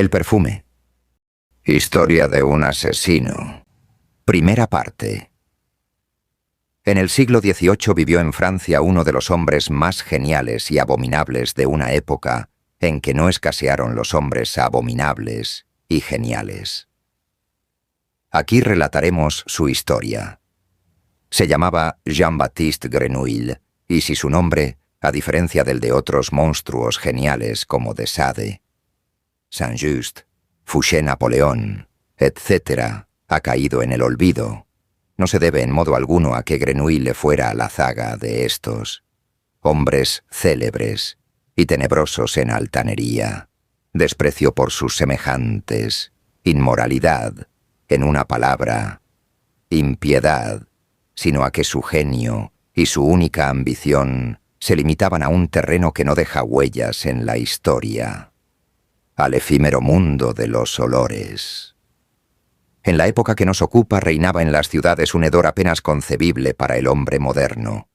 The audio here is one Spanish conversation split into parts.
El perfume. Historia de un asesino. Primera parte. En el siglo XVIII vivió en Francia uno de los hombres más geniales y abominables de una época en que no escasearon los hombres abominables y geniales. Aquí relataremos su historia. Se llamaba Jean-Baptiste Grenouille, y si su nombre, a diferencia del de otros monstruos geniales como de Sade, Saint-Just, Fouché-Napoléon, etc., ha caído en el olvido, no se debe en modo alguno a que Grenouille fuera a la zaga de estos hombres célebres y tenebrosos en altanería, desprecio por sus semejantes, inmoralidad, en una palabra, impiedad, sino a que su genio y su única ambición se limitaban a un terreno que no deja huellas en la historia, al efímero mundo de los olores. En la época que nos ocupa reinaba en las ciudades un hedor apenas concebible para el hombre moderno.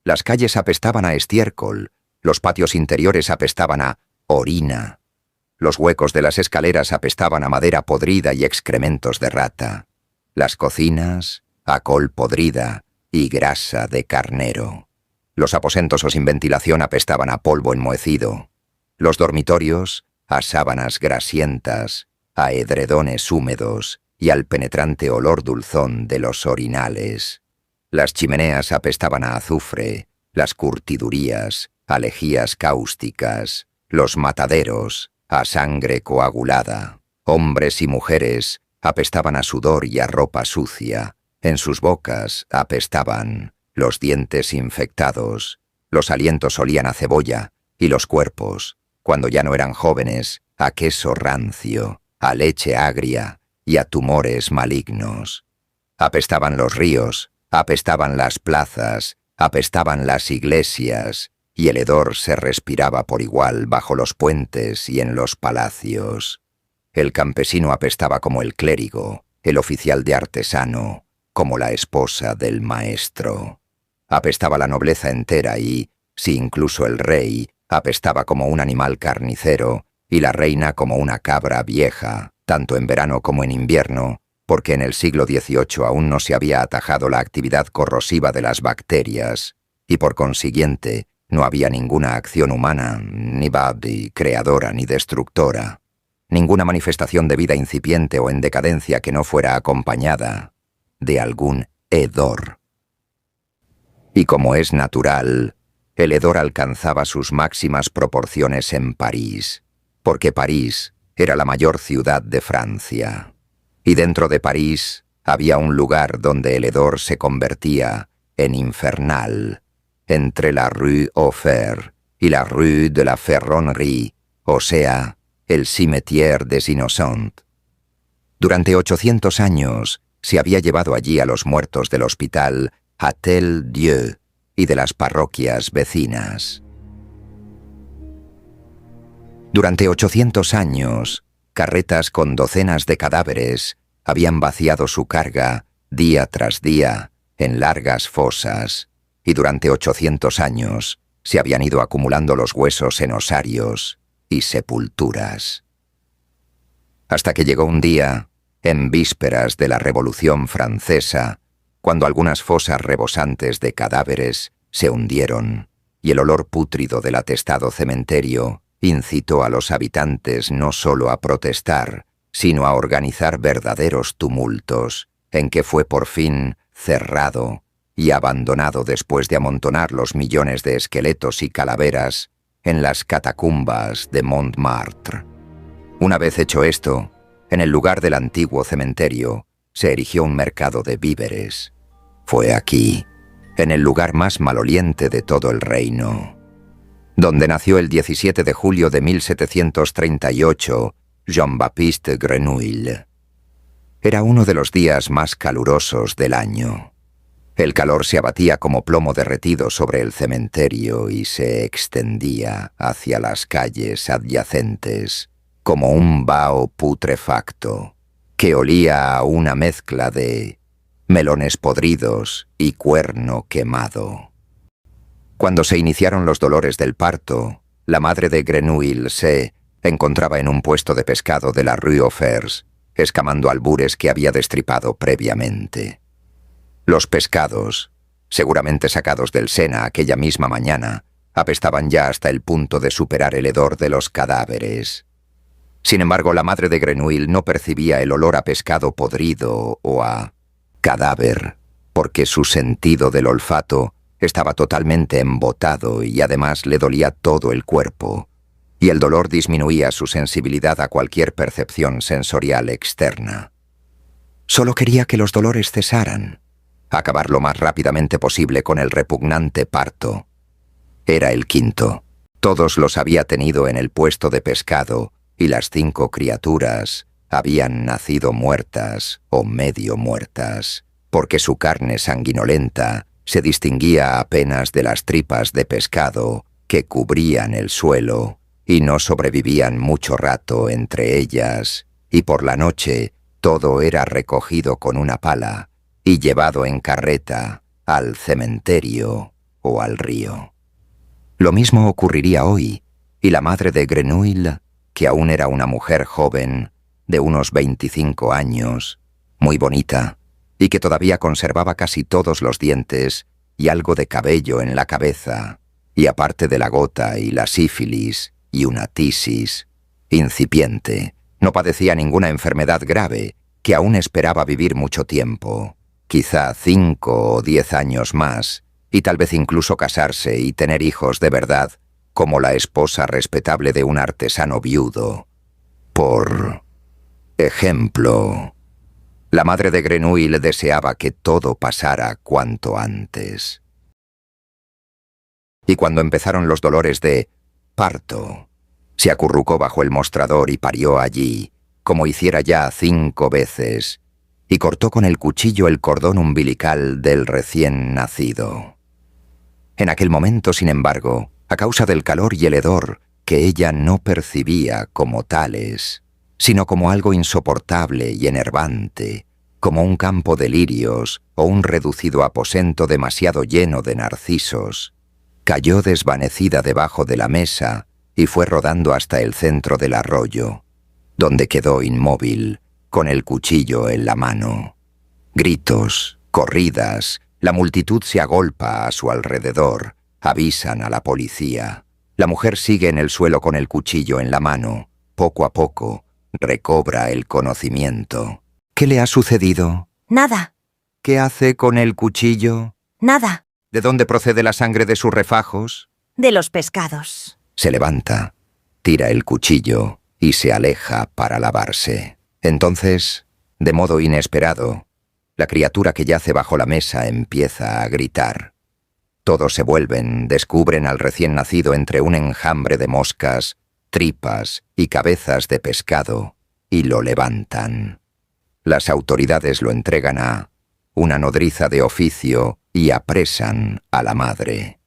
Las calles apestaban a estiércol, los patios interiores apestaban a orina, los huecos de las escaleras apestaban a madera podrida y excrementos de rata, las cocinas a col podrida y grasa de carnero. Los aposentos o sin ventilación apestaban a polvo enmohecido, los dormitorios a sábanas grasientas, a edredones húmedos y al penetrante olor dulzón de los orinales. Las chimeneas apestaban a azufre, las curtidurías a lejías cáusticas, los mataderos a sangre coagulada. Hombres y mujeres apestaban a sudor y a ropa sucia. En sus bocas apestaban los dientes infectados, los alientos olían a cebolla y los cuerpos, cuando ya no eran jóvenes, a queso rancio, a leche agria y a tumores malignos. Apestaban los ríos, apestaban las plazas, apestaban las iglesias, y el hedor se respiraba por igual bajo los puentes y en los palacios. El campesino apestaba como el clérigo, el oficial de artesano, como la esposa del maestro. Apestaba la nobleza entera y, si incluso el rey, apestaba como un animal carnicero y la reina como una cabra vieja, tanto en verano como en invierno, porque en el siglo XVIII aún no se había atajado la actividad corrosiva de las bacterias, y por consiguiente no había ninguna acción humana, ni badi, creadora ni destructora, ninguna manifestación de vida incipiente o en decadencia que no fuera acompañada de algún hedor. Y como es natural, el hedor alcanzaba sus máximas proporciones en París, porque París era la mayor ciudad de Francia. Y dentro de París había un lugar donde el hedor se convertía en infernal, entre la Rue aux Fers y la Rue de la Ferronnerie, o sea, el Cimetière des Innocents. Durante 800 años se había llevado allí a los muertos del hospital Hôtel-Dieu y de las parroquias vecinas. Durante 800 años, carretas con docenas de cadáveres habían vaciado su carga día tras día en largas fosas, y durante 800 años se habían ido acumulando los huesos en osarios y sepulturas. Hasta que llegó un día, en vísperas de la Revolución Francesa, cuando algunas fosas rebosantes de cadáveres se hundieron y el olor pútrido del atestado cementerio incitó a los habitantes no solo a protestar, sino a organizar verdaderos tumultos, en que fue por fin cerrado y abandonado después de amontonar los millones de esqueletos y calaveras en las catacumbas de Montmartre. Una vez hecho esto, en el lugar del antiguo cementerio se erigió un mercado de víveres. Fue aquí, en el lugar más maloliente de todo el reino, donde nació el 17 de julio de 1738 Jean-Baptiste Grenouille. Era uno de los días más calurosos del año. El calor se abatía como plomo derretido sobre el cementerio y se extendía hacia las calles adyacentes como un vaho putrefacto que olía a una mezcla de melones podridos y cuerno quemado. Cuando se iniciaron los dolores del parto, la madre de Grenouille se encontraba en un puesto de pescado de la Rue aux Fers, escamando albures que había destripado previamente. Los pescados, seguramente sacados del Sena aquella misma mañana, apestaban ya hasta el punto de superar el hedor de los cadáveres. Sin embargo, la madre de Grenouille no percibía el olor a pescado podrido o a cadáver, porque su sentido del olfato estaba totalmente embotado y además le dolía todo el cuerpo, y el dolor disminuía su sensibilidad a cualquier percepción sensorial externa. Solo quería que los dolores cesaran, acabar lo más rápidamente posible con el repugnante parto. Era el quinto. Todos los había tenido en el puesto de pescado y las 5 criaturas habían nacido muertas o medio muertas, porque su carne sanguinolenta se distinguía apenas de las tripas de pescado que cubrían el suelo y no sobrevivían mucho rato entre ellas, y por la noche todo era recogido con una pala y llevado en carreta al cementerio o al río. Lo mismo ocurriría hoy, y la madre de Grenouille, que aún era una mujer joven, de unos 25 años, muy bonita, y que todavía conservaba casi todos los dientes y algo de cabello en la cabeza, y aparte de la gota y la sífilis y una tisis incipiente, no padecía ninguna enfermedad grave, que aún esperaba vivir mucho tiempo, quizá 5 o 10 años más, y tal vez incluso casarse y tener hijos de verdad, como la esposa respetable de un artesano viudo. Por ejemplo, la madre de Grenouille deseaba que todo pasara cuanto antes. Y cuando empezaron los dolores de parto, se acurrucó bajo el mostrador y parió allí, como hiciera ya 5 veces, y cortó con el cuchillo el cordón umbilical del recién nacido. En aquel momento, sin embargo, a causa del calor y el hedor, que ella no percibía como tales, sino como algo insoportable y enervante, como un campo de lirios o un reducido aposento demasiado lleno de narcisos, cayó desvanecida debajo de la mesa y fue rodando hasta el centro del arroyo, donde quedó inmóvil, con el cuchillo en la mano. Gritos, corridas, la multitud se agolpa a su alrededor, avisan a la policía. La mujer sigue en el suelo con el cuchillo en la mano. Poco a poco, recobra el conocimiento. ¿Qué le ha sucedido? Nada. ¿Qué hace con el cuchillo? Nada. ¿De dónde procede la sangre de sus refajos? De los pescados. Se levanta, tira el cuchillo y se aleja para lavarse. Entonces, de modo inesperado, la criatura que yace bajo la mesa empieza a gritar. Todos se vuelven, descubren al recién nacido entre un enjambre de moscas, tripas y cabezas de pescado, y lo levantan. Las autoridades lo entregan a una nodriza de oficio y apresan a la madre.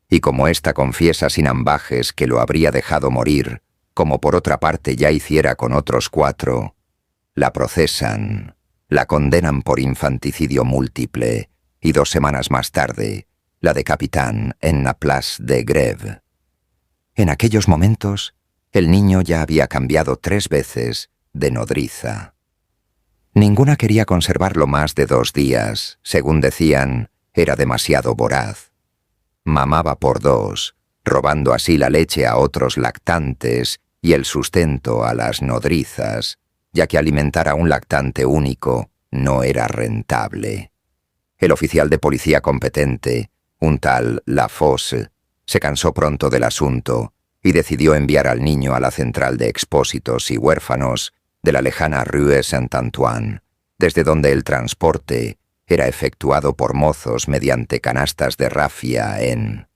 Y como ésta confiesa sin ambajes que lo habría dejado morir, como por otra parte ya hiciera con otros 4, la procesan, la condenan por infanticidio múltiple y 2 semanas más tarde la decapitan en la Place de Grève. En aquellos momentos, el niño ya había cambiado 3 veces de nodriza. Ninguna quería conservarlo más de 2 días, según decían, era demasiado voraz. Mamaba por 2, robando así la leche a otros lactantes y el sustento a las nodrizas, ya que alimentar a un lactante único no era rentable. El oficial de policía competente, un tal Lafosse, se cansó pronto del asunto y decidió enviar al niño a la central de expósitos y huérfanos de la lejana Rue Saint-Antoine, desde donde el transporte era efectuado por mozos mediante canastas de rafia en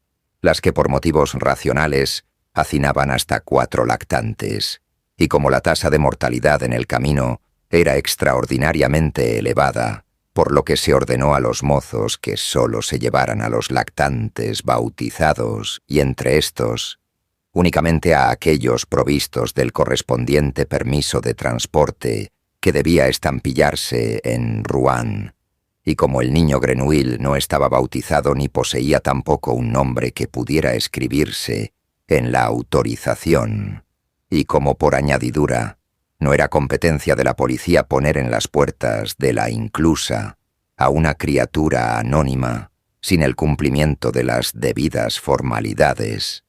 las que por motivos racionales hacinaban hasta 4 lactantes, y como la tasa de mortalidad en el camino era extraordinariamente elevada, por lo que se ordenó a los mozos que solo se llevaran a los lactantes bautizados y entre estos, únicamente a aquellos provistos del correspondiente permiso de transporte que debía estampillarse en Rouen, y como el niño Grenouille no estaba bautizado ni poseía tampoco un nombre que pudiera escribirse en la autorización, y como por añadidura, no era competencia de la policía poner en las puertas de la inclusa a una criatura anónima sin el cumplimiento de las debidas formalidades,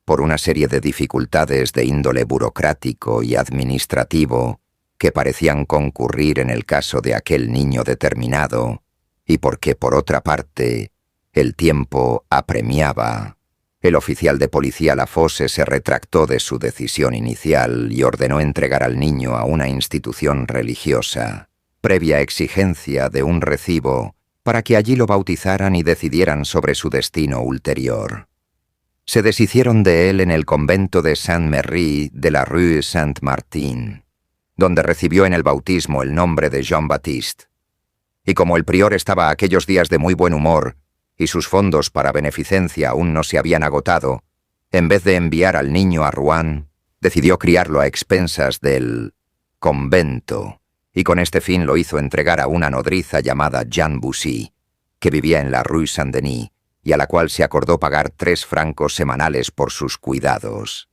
por una serie de dificultades de índole burocrático y administrativo que parecían concurrir en el caso de aquel niño determinado, y porque, por otra parte, el tiempo apremiaba, el oficial de policía Lafosse se retractó de su decisión inicial y ordenó entregar al niño a una institución religiosa, previa exigencia de un recibo para que allí lo bautizaran y decidieran sobre su destino ulterior. Se deshicieron de él en el convento de Saint-Merry de la Rue Saint-Martin, donde recibió en el bautismo el nombre de Jean-Baptiste. Y como el prior estaba aquellos días de muy buen humor y sus fondos para beneficencia aún no se habían agotado, en vez de enviar al niño a Rouen, decidió criarlo a expensas del convento, y con este fin lo hizo entregar a una nodriza llamada Jeanne Bussy, que vivía en la Rue Saint-Denis, y a la cual se acordó pagar 3 francos semanales por sus cuidados.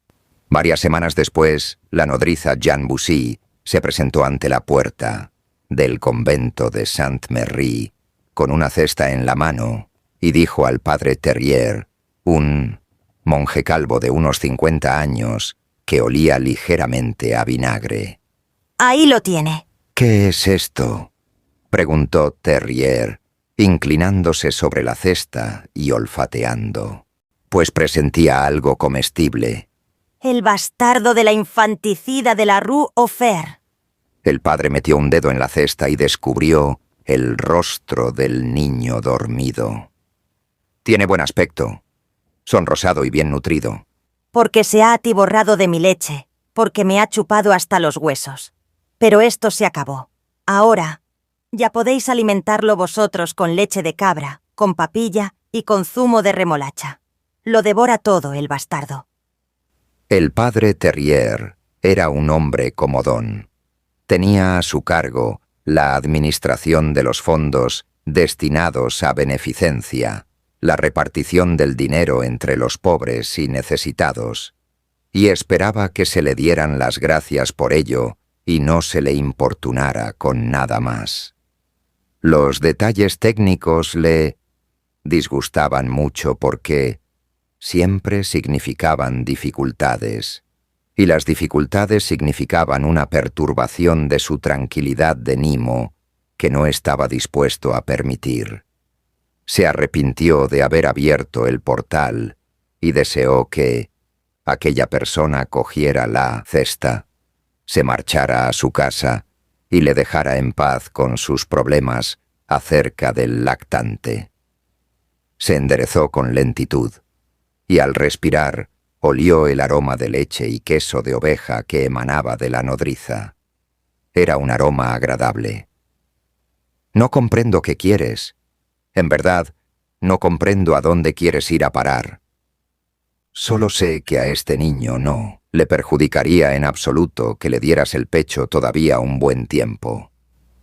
Varias semanas después, la nodriza Jeanne Bussy se presentó ante la puerta del convento de Saint-Merry con una cesta en la mano y dijo al padre Terrier, un monje calvo de unos 50 años que olía ligeramente a vinagre. Ahí lo tiene. «¿Qué es esto?», preguntó Terrier, inclinándose sobre la cesta y olfateando, pues presentía algo comestible. El bastardo de la infanticida de la Rue aux Fers. El padre metió un dedo en la cesta y descubrió el rostro del niño dormido. Tiene buen aspecto, sonrosado y bien nutrido. Porque se ha atiborrado de mi leche, porque me ha chupado hasta los huesos. Pero esto se acabó. Ahora, ya podéis alimentarlo vosotros con leche de cabra, con papilla y con zumo de remolacha. Lo devora todo el bastardo. El padre Terrier era un hombre comodón. Tenía a su cargo la administración de los fondos destinados a beneficencia, la repartición del dinero entre los pobres y necesitados, y esperaba que se le dieran las gracias por ello y no se le importunara con nada más. Los detalles técnicos le disgustaban mucho porque siempre significaban dificultades, y las dificultades significaban una perturbación de su tranquilidad de Nimo que no estaba dispuesto a permitir. Se arrepintió de haber abierto el portal y deseó que aquella persona cogiera la cesta, se marchara a su casa y le dejara en paz con sus problemas acerca del lactante. Se enderezó con lentitud y al respirar olió el aroma de leche y queso de oveja que emanaba de la nodriza. Era un aroma agradable. «No comprendo qué quieres. En verdad, no comprendo a dónde quieres ir a parar. Solo sé que a este niño no le perjudicaría en absoluto que le dieras el pecho todavía un buen tiempo».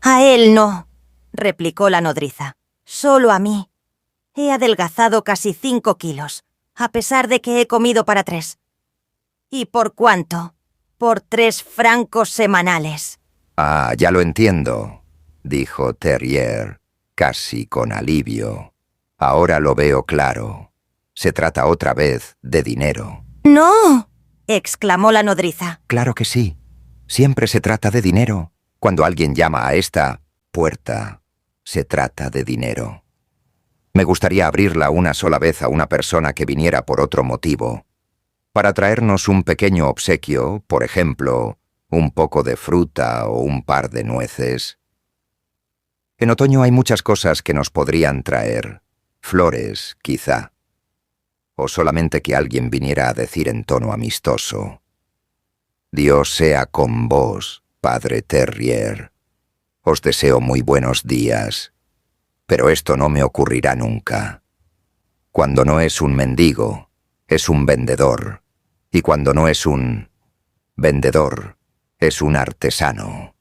A él no, replicó la nodriza. Solo a mí. He adelgazado casi 5 kilos. A pesar de que he comido para 3. ¿Y por cuánto? Por 3 francos semanales. «Ah, ya lo entiendo», dijo Terrier, casi con alivio. «Ahora lo veo claro. Se trata otra vez de dinero». ¡No!, exclamó la nodriza. «Claro que sí. Siempre se trata de dinero. Cuando alguien llama a esta puerta, se trata de dinero. Me gustaría abrirla una sola vez a una persona que viniera por otro motivo, para traernos un pequeño obsequio, por ejemplo, un poco de fruta o un par de nueces. En otoño hay muchas cosas que nos podrían traer, flores, quizá, o solamente que alguien viniera a decir en tono amistoso: Dios sea con vos, padre Terrier. Os deseo muy buenos días. Pero esto no me ocurrirá nunca. Cuando no es un mendigo, es un vendedor. Y cuando no es un vendedor, es un artesano.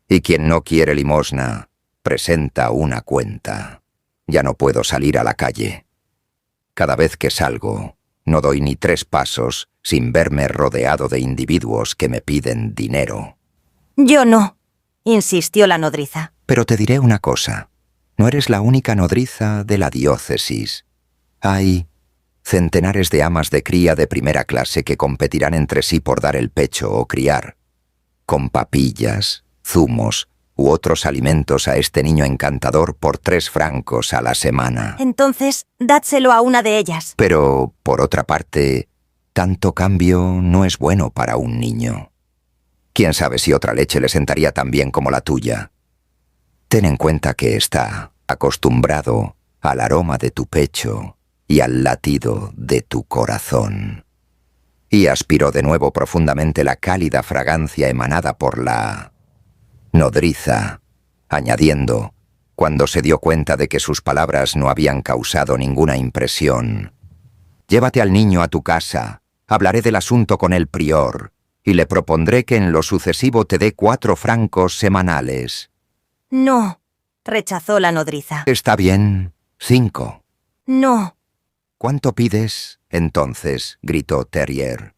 Y quien no quiere limosna, presenta una cuenta. Ya no puedo salir a la calle. Cada vez que salgo, no doy ni 3 pasos sin verme rodeado de individuos que me piden dinero. Yo no, insistió la nodriza. Pero te diré una cosa. No eres la única nodriza de la diócesis. Hay centenares de amas de cría de primera clase que competirán entre sí por dar el pecho o criar, con papillas, zumos u otros alimentos a este niño encantador por 3 francos a la semana. Entonces, dádselo a una de ellas. Pero, por otra parte, tanto cambio no es bueno para un niño. ¿Quién sabe si otra leche le sentaría tan bien como la tuya? Ten en cuenta que está acostumbrado al aroma de tu pecho y al latido de tu corazón. Y aspiró de nuevo profundamente la cálida fragancia emanada por la nodriza, añadiendo, cuando se dio cuenta de que sus palabras no habían causado ninguna impresión: «Llévate al niño a tu casa, hablaré del asunto con el prior, y le propondré que en lo sucesivo te dé 4 francos semanales». No, rechazó la nodriza. «Está bien, 5. No. «¿Cuánto pides, entonces?», gritó Terrier.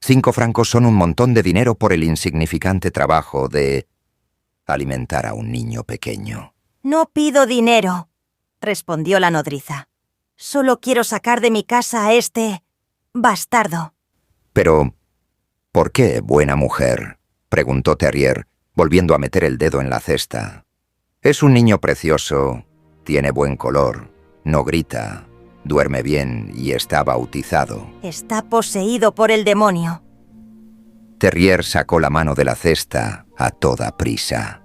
5 francos son un montón de dinero por el insignificante trabajo de alimentar a un niño pequeño. No pido dinero, respondió la nodriza. Solo quiero sacar de mi casa a este bastardo. «Pero, ¿por qué, buena mujer?», preguntó Terrier, volviendo a meter el dedo en la cesta. «Es un niño precioso, tiene buen color, no grita, duerme bien y está bautizado». Está poseído por el demonio. Terrier sacó la mano de la cesta a toda prisa.